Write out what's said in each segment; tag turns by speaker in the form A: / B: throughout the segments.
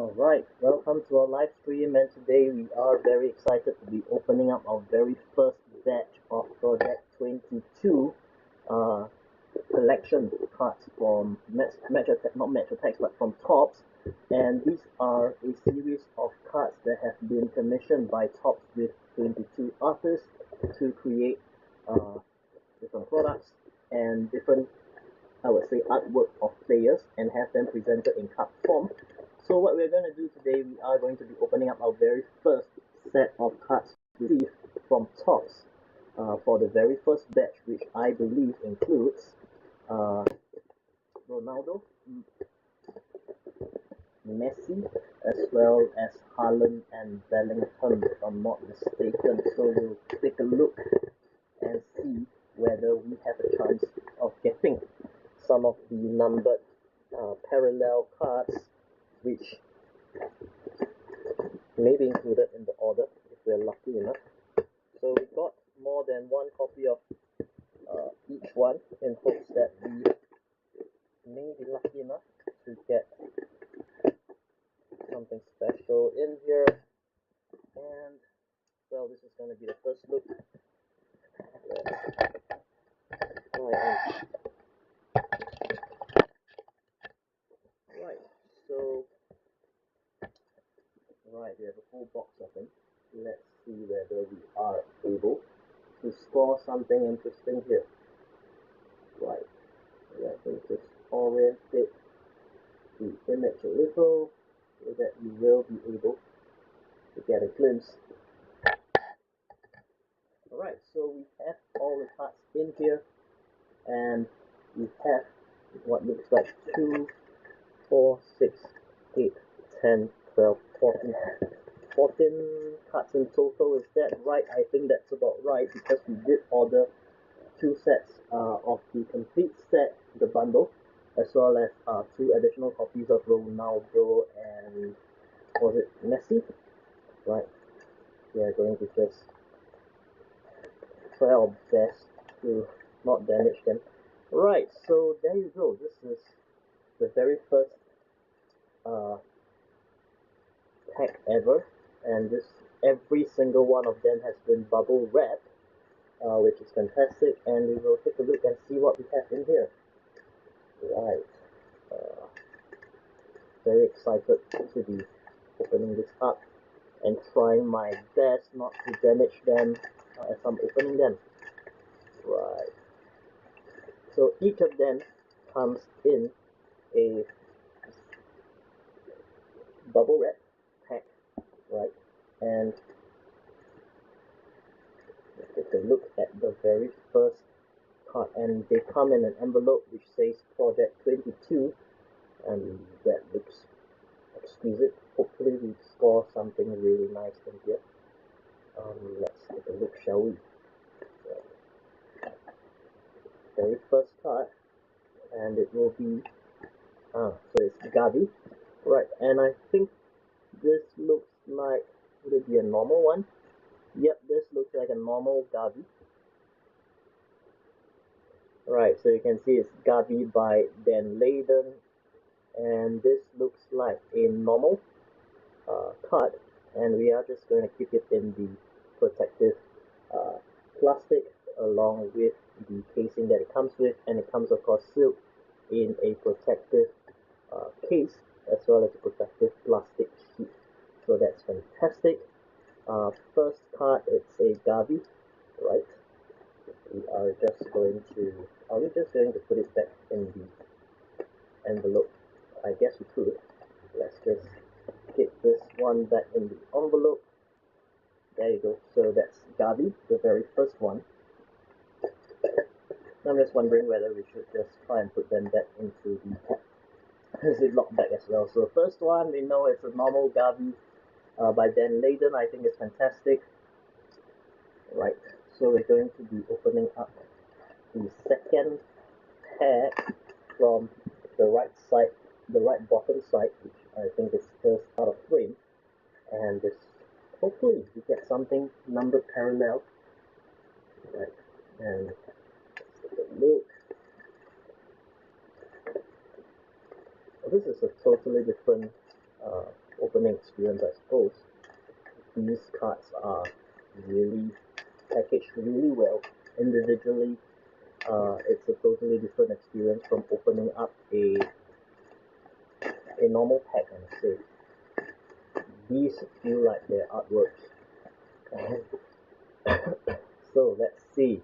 A: Alright, welcome to our live stream, and today we are very excited to be opening up our very first batch of Project 22 collection cards from not Metro Packs, but from Topps. And these are a series of cards that have been commissioned by Topps with 22 artists to create different products and different, I would say, artwork of players and have them presented in card form. So what we're going to do today, we are going to be opening up our very first set of cards received from Topps for the very first batch, which I believe includes Ronaldo, Messi, as well as Haaland and Bellingham, if I'm not mistaken. So we'll take a look and see whether we have a chance of getting some of the numbered parallel cards, which may be included in the order if we're lucky enough. So we got more than one copy of each one in hopes that we may be lucky enough to get something special in here. And well, this is going to be the first look. Right, we have a full box of them. Let's see whether we are able to score something interesting here. Right, let me just orientate the image a little so that you will be able to get a glimpse. Alright, so we have all the cards in here, and we have what looks like 2, 4, 6, 8, 10, 12, 14 cards in total. Is that right? I think that's about right, because we did order 2 sets of the complete set, the bundle, as well as 2 additional copies of Ronaldo and, was it Messi? Right. We are going to just try our best to not damage them. Right, so there you go. This is the very first pack ever, and every single one of them has been bubble wrapped, which is fantastic, and we will take a look and see what we have in here. Right, very excited to be opening this up and trying my best not to damage them as I'm opening them. Right, so each of them comes in a bubble wrap pack, right? And let's take a look at the very first card, and they come in an envelope which says Project 22, and that looks exquisite. Hopefully we score something really nice in here. Let's take a look, shall we? Very first card, and it will be so it's Gavi, right? And I think this looks like, would it be a normal one? Yep, this looks like a normal Gavi. Right, so you can see it's Gavi by Dan Layden, and this looks like a normal card, and we are just going to keep it in the protective plastic along with the casing that it comes with, and it comes of course sealed in a protective case as well as a protective plastic sheet. So that's fantastic. First card, it's a Gavi, right? We are just going to put it back in the envelope? I guess we could. Let's just get this one back in the envelope. There you go. So that's Gavi, the very first one. I'm just wondering whether we should just try and put them back into the pack. Is it locked back as well? So first one, we know it's a normal Gavi by Dan Layden. I think it's fantastic. Right, so we're going to be opening up the second pack from the right side, the right bottom side, which I think is first out of frame, and this, hopefully we get something numbered parallel. Right, and let's take a look. Well, this is a totally different opening experience, I suppose. These cards are really packaged really well individually. It's a totally different experience from opening up a normal pack, and say these feel like their artworks. So let's see.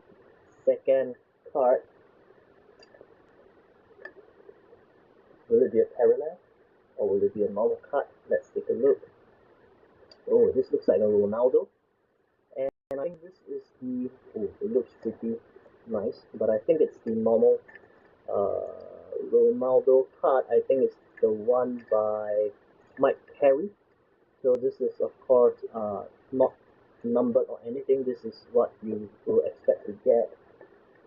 A: Second card. Will it be a parallel or will it be a normal card? Let's take a look. Oh, this looks like a Ronaldo. And I think this is the, oh, it looks pretty nice, but I think it's the normal Ronaldo card. I think it's the one by Mike Perry. So this is of course not numbered or anything. This is what you will expect to get,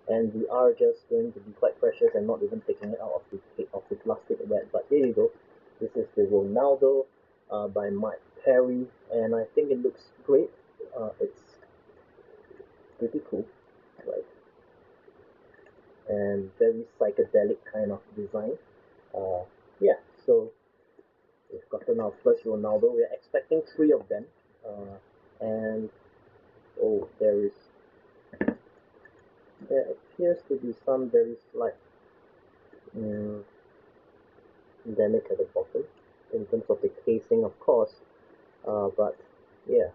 A: and we are just going to be quite precious and not even taking it out of the plastic wrap. But here you go. This is the Ronaldo by Mike Perry, and I think it looks great. It's pretty cool, right? And very psychedelic kind of design. Yeah, so we've gotten our first Ronaldo. We're expecting 3 of them. And oh, there appears to be some very slight damage at the bottom in terms of the casing, of course. But yeah,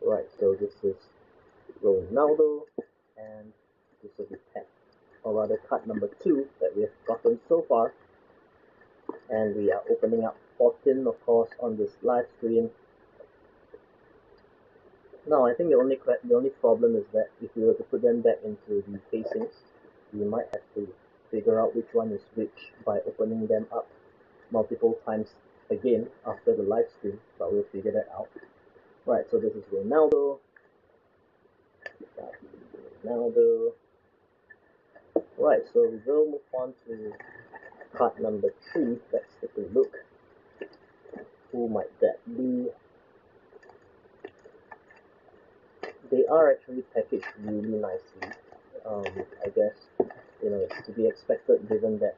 A: right. So this is Ronaldo, and this is the pack, or rather card number 2 that we have gotten so far. And we are opening up 14, of course, on this live stream. Now, I think the only problem is that if we were to put them back into the casings, we might have to figure out which one is which by opening them up multiple times again after the live stream, but we'll figure that out. Right, so this is Ronaldo. Right, so we will move on to card number 3. Let's take a look. Who might that be? They are actually packaged really nicely. I guess, it's to be expected given that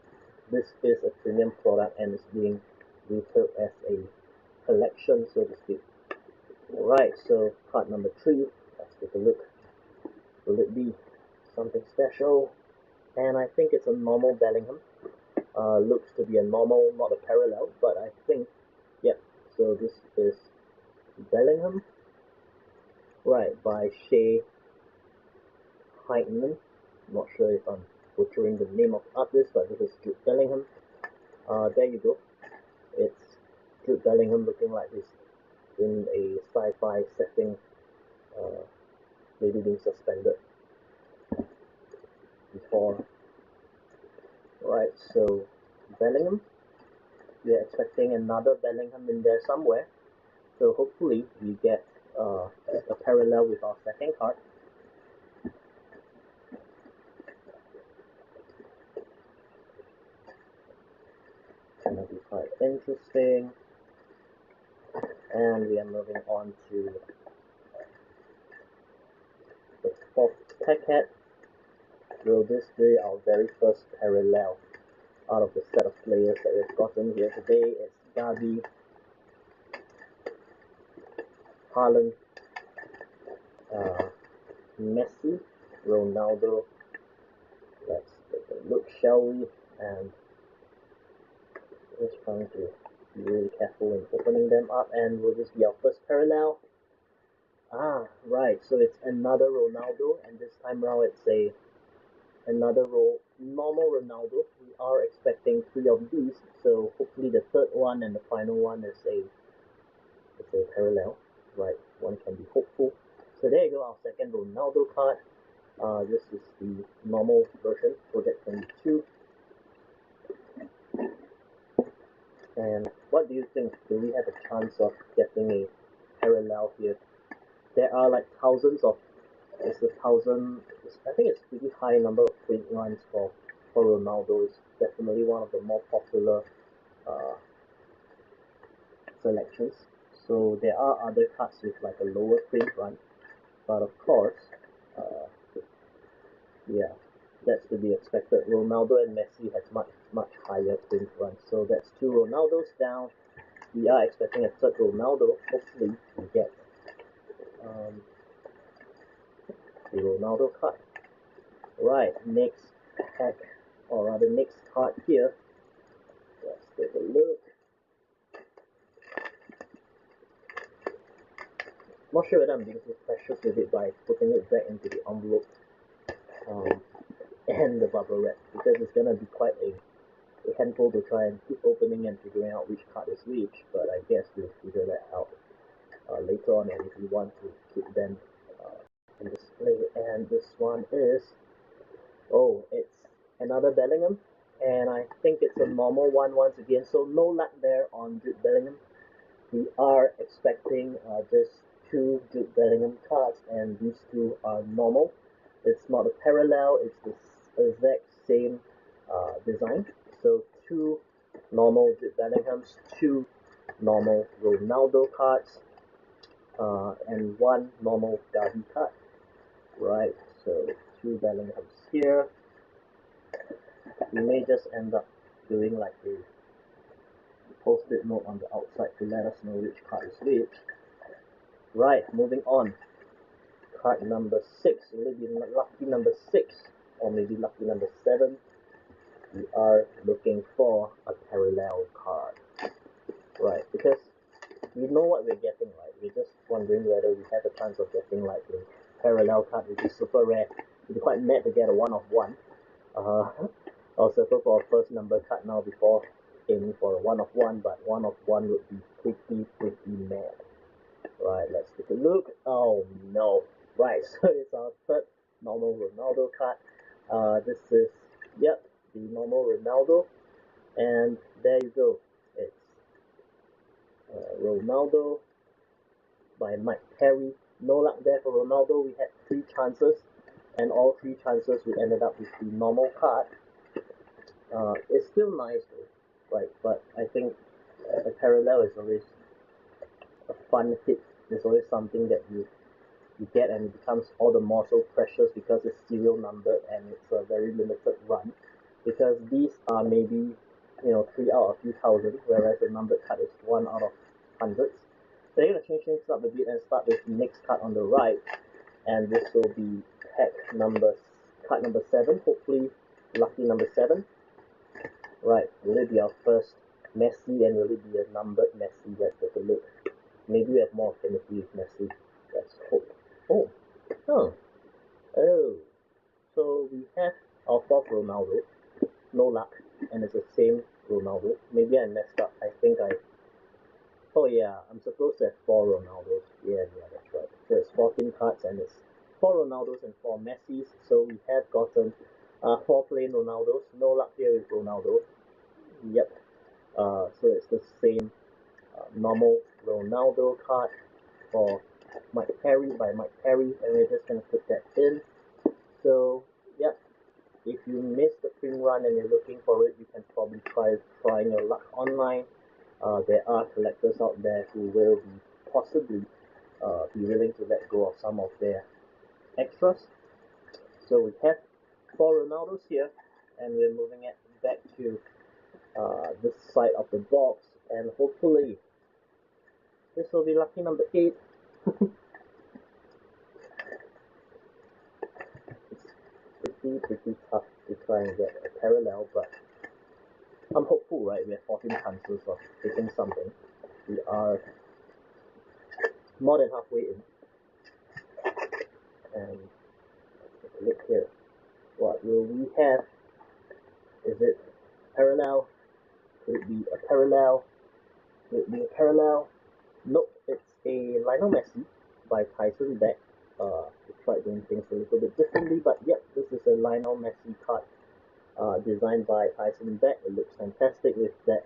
A: this is a premium product and is being retailed as a collection, so to speak. Alright, so card number 3. Let's take a look. Will it be something special? And I think it's a normal Bellingham. Looks to be a normal, not a parallel, but I think, yep, so this is Bellingham, right, by Heitman. Not sure if I'm butchering the name of the artist, but this is Jude Bellingham. There you go. It's Jude Bellingham looking like he's in a sci-fi setting, maybe being suspended before. Right, so Bellingham. We're expecting another Bellingham in there somewhere. So hopefully we get a parallel with our second card. Gonna be quite interesting. And we are moving on to the 4th packet. Will this be our very first parallel out of the set of players that we've gotten here today? It's Gavi, Haaland, Messi, Ronaldo. Let's take a look, shall we? And just trying to be really careful in opening them up. And will this be our first parallel? Ah, right. So it's another Ronaldo, and this time around it's another normal Ronaldo. We are expecting 3 of these, so hopefully the 3rd one and the final one is a parallel. Right, one can be hopeful. So there you go, our second Ronaldo card. This is the normal version, Project22. And what do you think? Do we have a chance of getting a parallel here? There are like thousands of, I think it's pretty high number of print runs for Ronaldo. It's definitely one of the more popular selections. So there are other cards with like a lower print run, but of course, yeah, that's to be expected. Ronaldo and Messi has much higher print runs. So that's 2 Ronaldos down. we are expecting a third Ronaldo. Hopefully we get the Ronaldo card. Right, next pack, or rather next card here. Let's take a look. Not sure whether I'm being too precious with it by putting it back into the envelope and the bubble wrap, because it's gonna be quite a handful to try and keep opening and figuring out which card is which, but I guess we'll figure that out later on, and if we want to keep them in display. And this one is, oh, it's another Bellingham, and I think it's a normal one once again, so no luck there on Jude Bellingham. We are expecting just 2 Jude Bellingham cards, and these 2 are normal. It's not a parallel, it's the exact same design. So 2 normal Jude Bellinghams, 2 normal Ronaldo cards, and 1 normal Gavi card. Right, so 2 Bellinghams here. We may just end up doing like a post-it note on the outside to let us know which card is which. Right, moving on. Card number 6, will it be lucky number 6 or maybe lucky number 7? We are looking for a parallel card. Right, because we know what we're getting, right? We're just wondering whether we have a chance of getting like a parallel card, which is super rare. It'd be quite mad to get a 1 of 1. I'll settle for a first number card now before aiming for a 1 of 1, but 1 of 1 would be pretty mad. Right, let's take a look. Oh no. Right, so it's our third normal Ronaldo card. This is, yep, the normal Ronaldo, and there you go. It's Ronaldo by Mike Perry. No luck there for Ronaldo. We had 3 chances, and all 3 chances we ended up with the normal card. It's still nice though, right? But I think a parallel is always a fun hit. There's always something that you get, and it becomes all the more so precious because it's serial numbered and it's a very limited run. Because these are maybe 3 out of a few thousand, whereas a numbered card is 1 out of hundreds. So you're gonna change things up a bit and start with the next card on the right, and this will be card number 7. Hopefully, lucky number 7. Right, will it be our first Messi, and will it be a numbered Messi? Let's take a look. Maybe we have more affinity with Messi. Let's hope. Oh, so we have our 4th Ronaldo. No luck, and it's the same Ronaldo. Maybe I messed up. Oh yeah, I'm supposed to have 4 Ronaldos. Yeah, that's right. So it's 14 cards, and it's 4 Ronaldos and 4 Messis. So we have gotten 4 plain Ronaldos. No luck here with Ronaldo. Yep. So it's the same normal Ronaldo card for Mike Perry by Mike Perry, and we're just gonna put that in. So yep, if you missed the spring run and you're looking for it, you can probably try trying your luck online. There are collectors out there who will possibly be willing to let go of some of their extras. So we have 4 Ronaldos here, and we're moving it back to this side of the box, and hopefully this will be lucky number 8. It's pretty tough to try and get a parallel, but I'm hopeful, right? We have 14 chances of getting something. We are more than halfway in. And look here. What will we have? Is it parallel? Could it be a parallel? Could it be a parallel? Nope, it's a Lionel Messi by Tyson Beck. We tried doing things a little bit differently, but yep, this is a Lionel Messi card designed by Tyson Beck. It looks fantastic with that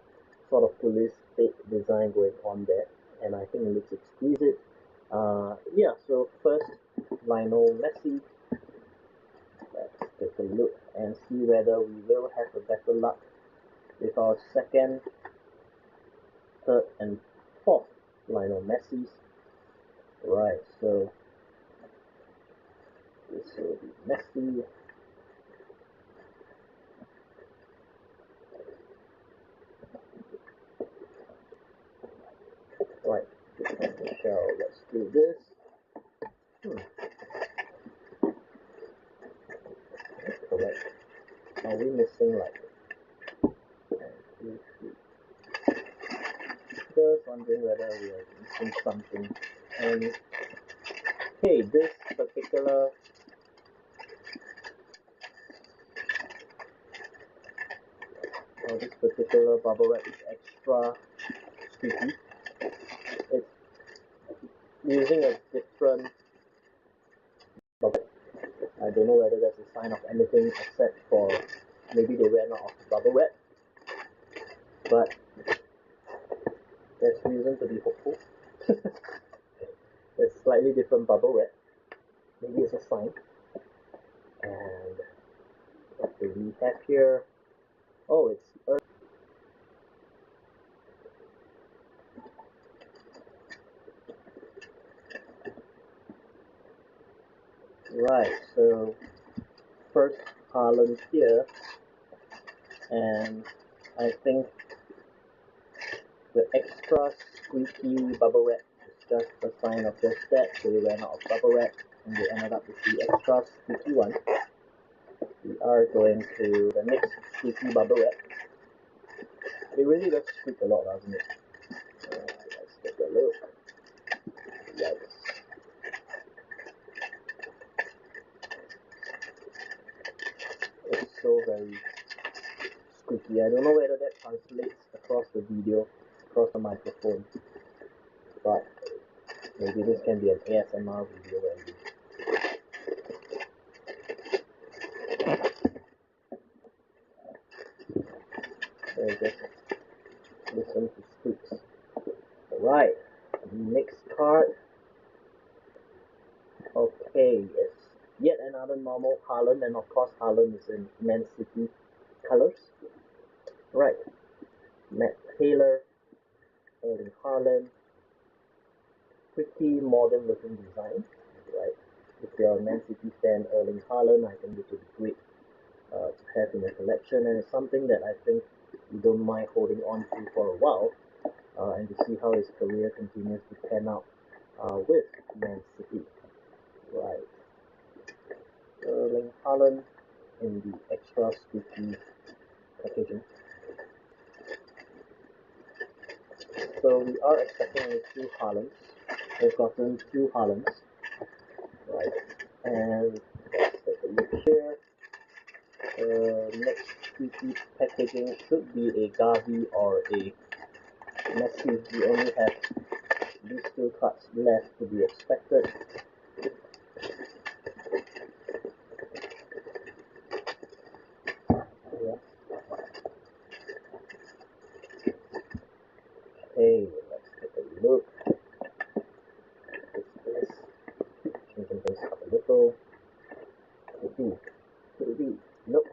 A: sort of police state design going on there, and I think it looks exquisite. Yeah, so first Lionel Messi. Let's take a look and see whether we will have a better luck with our second, third, and fourth Lionel Messi's. Right, so this will be Messi. do this. Correct. Are we missing like 1, 2, 3? Just wondering whether we are missing something. And hey, this particular bubble wrap is extra sticky. It's using a different bubble. I don't know whether that's a sign of anything except for maybe they ran out of bubble wrap, but there's reason to be hopeful. There's slightly different bubble wrap. Maybe it's a sign. And what do we have here? Oh, it's right. So first Haaland here, and I think the extra squeaky bubble wrap is just a sign of just that. So we ran out of bubble wrap, and we ended up with the extra squeaky one. We are going to the next squeaky bubble wrap. It really does squeak a lot, doesn't it? Let's take a look. Yikes. It's so very squeaky. I don't know whether that translates across the video, across the microphone, but maybe this can be an ASMR video where we just listen to squeaks. Alright, next card. Okay, it's yet another normal Haaland, and of course Haaland is in Man City colors. Right, Matt Taylor, Erling Haaland, pretty modern looking design. Right, if you're a Man City fan, Erling Haaland, I think this would be great to have in your collection, and it's something that I think you don't mind holding on to for a while, and to see how his career continues to pan out with Man City. Right, Erling Haaland in the extra sticky packaging. So we are expecting only 2 Haalands. We've gotten 2 Haalands. Right, and let's take a look here. Next sticky packaging should be a Gavi or a Messi. We only have these 2 cards left to be expected. Okay, let's take a look. Changing things up a little. Could it be? Nope.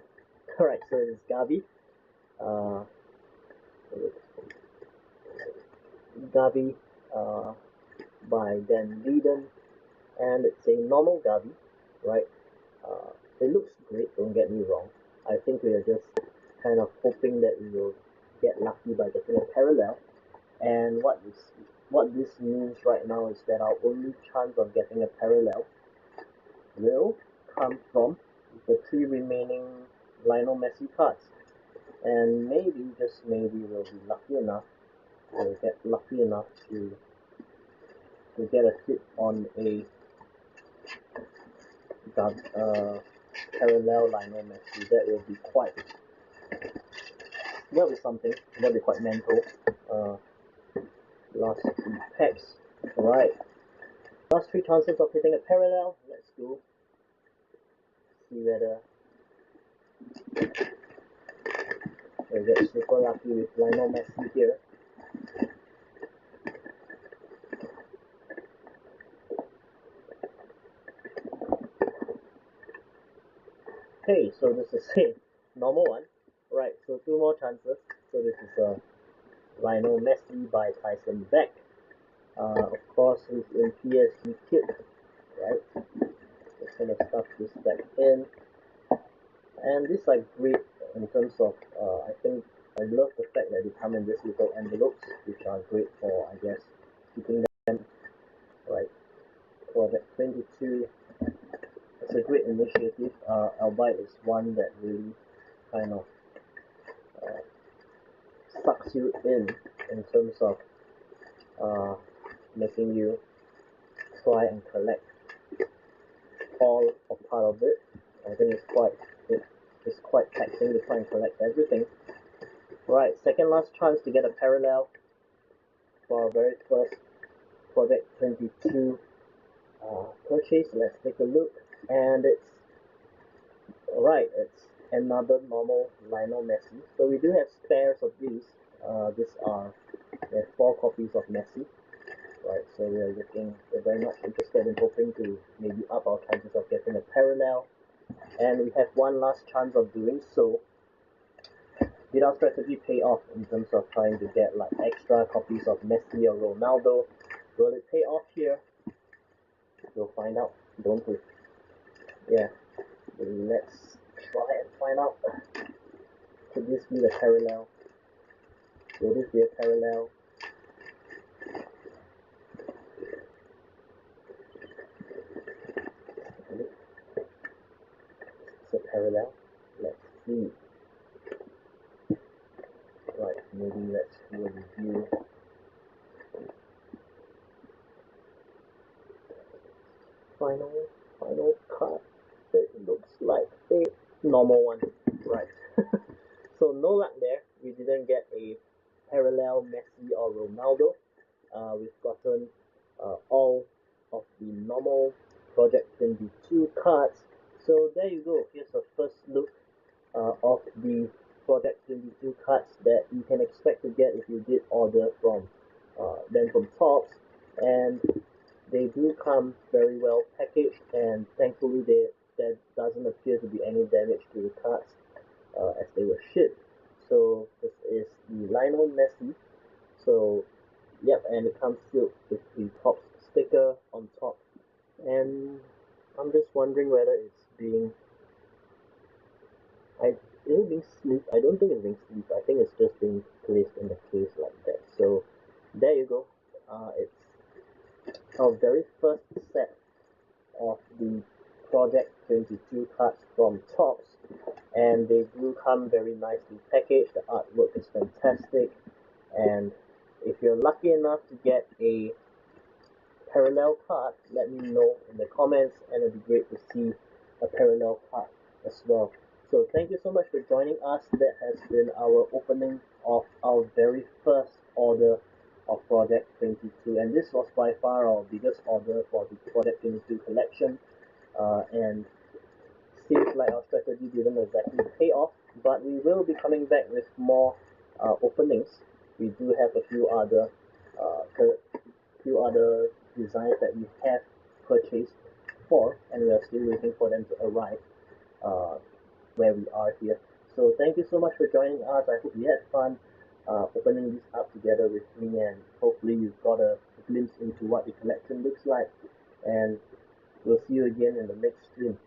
A: Alright, so it's Gavi. Gavi by Dan Leiden, and it's a normal Gavi, right? It looks great, don't get me wrong. I think we are just kind of hoping that we will get lucky by getting a parallel. And what this means right now is that our only chance of getting a parallel will come from the 3 remaining Lionel Messi cards. And maybe, just maybe, we'll be lucky enough, we'll get lucky enough to get a hit on a parallel Lionel Messi. That will be something. That'll be quite mental. Last 3 packs. Alright. Last 3 chances of hitting a parallel. Let's go. See whether we'll get super lucky with Lionel Messi here. Okay, so this is a normal one. Right, so 2 more chances. So this is a Lionel Messi by Tyson Beck. Of course, he's in PSG kit, right? Just gonna stuff this back in. And these are great in terms of, I think, I love the fact that they come in this little envelopes, which are great for, I guess, keeping them, right? albeit it's one that really kind of sucks you in terms of making you try and collect all or part of it. I think it's quite taxing to try and collect everything. Right, second last chance to get a parallel for our very first Project 22 purchase. Let's take a look, and it's another normal Lionel Messi. So we do have spares of these. There's 4 copies of Messi. Right, so we're very much interested in hoping to maybe up our chances of getting a parallel, and we have one last chance of doing so. Did our strategy pay off in terms of trying to get like extra copies of Messi or Ronaldo? Will it pay off here? We'll find out, don't we? Yeah, let's try and find out. Could this be the parallel? Will this be a parallel? It's a parallel. Let's see. Right, maybe let's do a review. Final card. It looks like a normal one. Right. So no luck there. We didn't get a parallel Messi or Ronaldo. We've gotten all of the normal Project 22 cards. So there you go. Here's a first look of the Project 22 cards that you can expect to get if you did order from Topps, and they do come very well packaged, and thankfully there doesn't appear to be any damage to the cards as they were shipped. So this is the Lionel Messi. So yep, and it comes sealed with the Topps sticker on top, and I'm just wondering whether it's being sleeved. I don't think it's being sleeved. I think it's just being placed in the case like that. So there you go. It's our very first set of the Project 22 cards from Topps, and they do come very nicely packaged. The artwork is fantastic, and if you're lucky enough to get a parallel card, let me know in the comments, and it'd be great to see a parallel card as well. So thank you so much for joining us. That has been our opening of our very first order of Project 22, and this was by far our biggest order for the Project 22 collection, and seems like our strategy didn't exactly pay off, but we will be coming back with more openings. We do have a few other designs that we have purchased for, and we are still waiting for them to arrive where we are here. So thank you so much for joining us. I hope you had fun opening this up together with me, and hopefully you've got a glimpse into what the collection looks like, and we'll see you again in the next stream.